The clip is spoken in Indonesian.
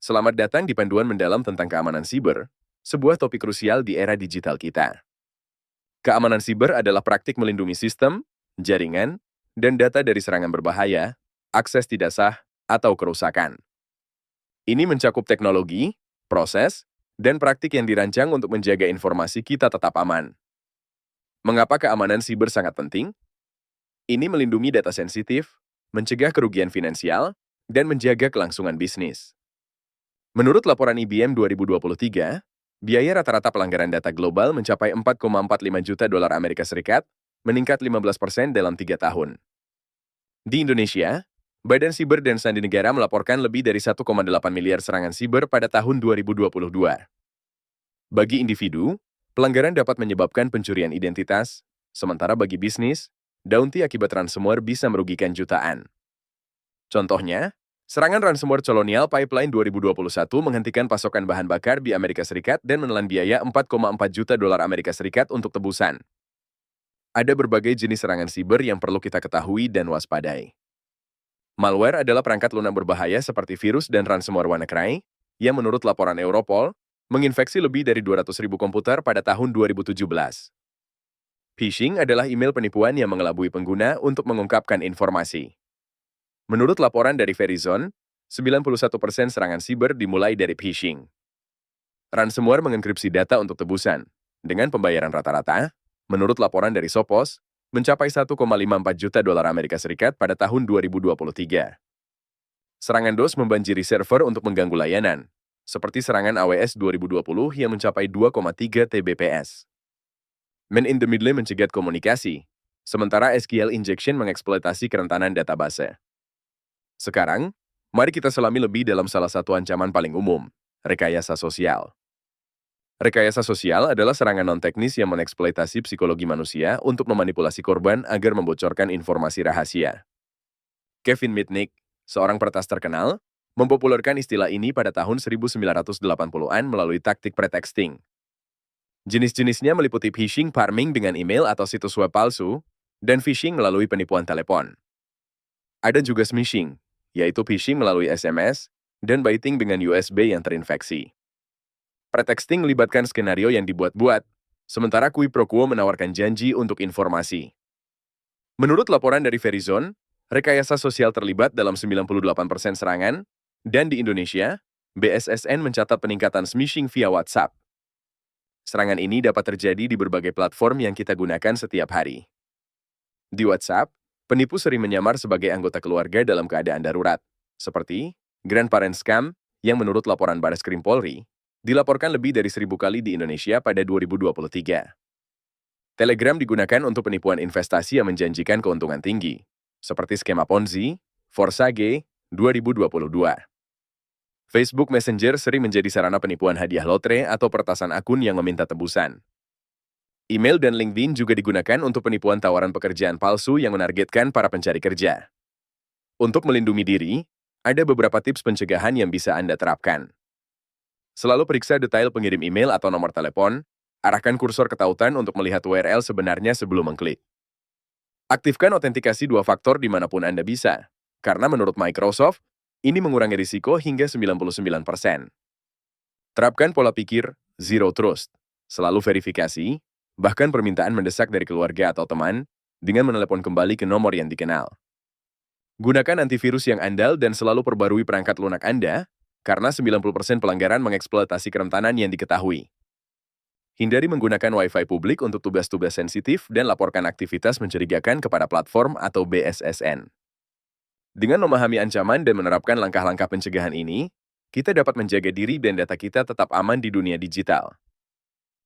Selamat datang di panduan mendalam tentang keamanan siber, sebuah topik krusial di era digital kita. Keamanan siber adalah praktik melindungi sistem, jaringan, dan data dari serangan berbahaya, akses tidak sah, atau kerusakan. Ini mencakup teknologi, proses, dan praktik yang dirancang untuk menjaga informasi kita tetap aman. Mengapa keamanan siber sangat penting? Ini melindungi data sensitif, mencegah kerugian finansial, dan menjaga kelangsungan bisnis. Menurut laporan IBM 2023, biaya rata-rata pelanggaran data global mencapai 4,45 juta dolar Amerika Serikat, meningkat 15% dalam 3 tahun. Di Indonesia, Badan Siber dan Sandi Negara melaporkan lebih dari 1,8 miliar serangan siber pada tahun 2022. Bagi individu, pelanggaran dapat menyebabkan pencurian identitas, sementara bagi bisnis, bounty akibat ransomware bisa merugikan jutaan. Contohnya, serangan ransomware Colonial Pipeline 2021 menghentikan pasokan bahan bakar di Amerika Serikat dan menelan biaya 4,4 juta dolar Amerika Serikat untuk tebusan. Ada berbagai jenis serangan siber yang perlu kita ketahui dan waspadai. Malware adalah perangkat lunak berbahaya seperti virus dan ransomware WannaCry, yang menurut laporan Europol, menginfeksi lebih dari 200.000 komputer pada tahun 2017. Phishing adalah email penipuan yang mengelabui pengguna untuk mengungkapkan informasi. Menurut laporan dari Verizon, 91% serangan siber dimulai dari phishing. Ransomware mengenkripsi data untuk tebusan, dengan pembayaran rata-rata, menurut laporan dari Sophos, mencapai 1,54 juta dolar Amerika Serikat pada tahun 2023. Serangan DOS membanjiri server untuk mengganggu layanan, seperti serangan AWS 2020 yang mencapai 2,3 Tbps. Man in the Middle mencegat komunikasi, sementara SQL injection mengeksploitasi kerentanan database. Sekarang, mari kita selami lebih dalam salah satu ancaman paling umum, rekayasa sosial. Rekayasa sosial adalah serangan non-teknis yang mengeksploitasi psikologi manusia untuk memanipulasi korban agar membocorkan informasi rahasia. Kevin Mitnick, seorang peretas terkenal, mempopulerkan istilah ini pada tahun 1980-an melalui taktik pretexting. Jenis-jenisnya meliputi phishing farming dengan email atau situs web palsu, dan phishing melalui penipuan telepon. Ada juga smishing, yaitu phishing melalui SMS, dan baiting dengan USB yang terinfeksi. Pretexting melibatkan skenario yang dibuat-buat, sementara quid pro quo menawarkan janji untuk informasi. Menurut laporan dari Verizon, rekayasa sosial terlibat dalam 98% serangan, dan di Indonesia, BSSN mencatat peningkatan smishing via WhatsApp. Serangan ini dapat terjadi di berbagai platform yang kita gunakan setiap hari. Di WhatsApp, penipu sering menyamar sebagai anggota keluarga dalam keadaan darurat, seperti grandparent scam yang menurut laporan Bareskrim Polri, dilaporkan lebih dari 1.000 kali di Indonesia pada 2023. Telegram digunakan untuk penipuan investasi yang menjanjikan keuntungan tinggi, seperti skema Ponzi, Forsage, 2022. Facebook Messenger sering menjadi sarana penipuan hadiah lotre atau peretasan akun yang meminta tebusan. Email dan LinkedIn juga digunakan untuk penipuan tawaran pekerjaan palsu yang menargetkan para pencari kerja. Untuk melindungi diri, ada beberapa tips pencegahan yang bisa Anda terapkan. Selalu periksa detail pengirim email atau nomor telepon, arahkan kursor ke tautan untuk melihat URL sebenarnya sebelum mengklik. Aktifkan autentikasi 2 faktor dimanapun Anda bisa, karena menurut Microsoft, ini mengurangi risiko hingga 99%. Terapkan pola pikir Zero Trust, selalu verifikasi, bahkan permintaan mendesak dari keluarga atau teman, dengan menelepon kembali ke nomor yang dikenal. Gunakan antivirus yang andal dan selalu perbarui perangkat lunak Anda, karena 90% pelanggaran mengeksploitasi kerentanan yang diketahui. Hindari menggunakan Wi-Fi publik untuk tugas-tugas sensitif dan laporkan aktivitas mencurigakan kepada platform atau BSSN. Dengan memahami ancaman dan menerapkan langkah-langkah pencegahan ini, kita dapat menjaga diri dan data kita tetap aman di dunia digital.